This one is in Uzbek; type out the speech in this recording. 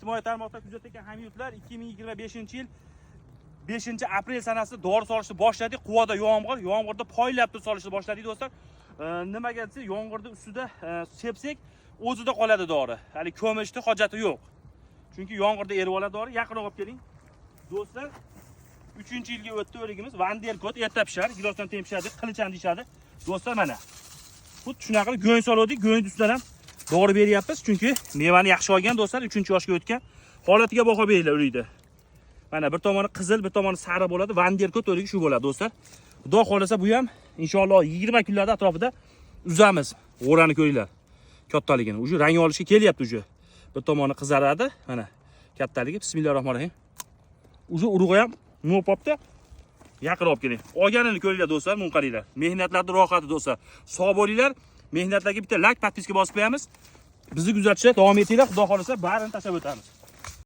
Ijtimoiy tarmoqda kuzatgan hamyurtlar 2025-yil 5-aprel sanasida dori solishni boshladik. Quvada yomg'irda poylab solishni boshladik do'stlar. Nimaga desa, yomg'irda ustida sepsak, o'zida qoladi dori. Hali ko'mishni hojati yo'q. Chunki yomg'irda erib oladi dori. Yaqinroq olib keling. Do'stlar, 3-yilga o'tdi o'ligimiz. Vanderkot erta pishar, gilosdan tempishadi, qilichan deyshadi. Do'stlar, mana. Xuddi shunaqa go'ng soldik, go'ng ustidan ham dori beryapmiz. Chunki mevani yaxshi olgan do'stlar, 3-yoshga o'tgan. Holatiga baho beringlar o'likda. Mana bir tomoni qizil, bir tomoni sariq bo'ladi. Vanderkot o'ligi shu bo'ladi do'stlar. Xudo xolasa bu ham inshaalloh 20 kunlarda atrofida uzamiz. G'o'rani ko'ringlar. Kattaligini. Uje rang olishga kelyapti uje. Bir tomoni qizaradi. Mana kattaligi. Bismillahirrohmanirrohim. Uje urug'i ham mo'popda. Yaqinroq olib keling. Olganini ko'ringlar do'stlar, mun qaranglar. Mehnatlarning rohati do'stlar. Sog' bo'linglar. Mehnatlarga bitta like, podpiska bosib qo'yamiz. Bizni kuzatishda davom etinglar. Xudo xolasa barini tashlab o'tamiz.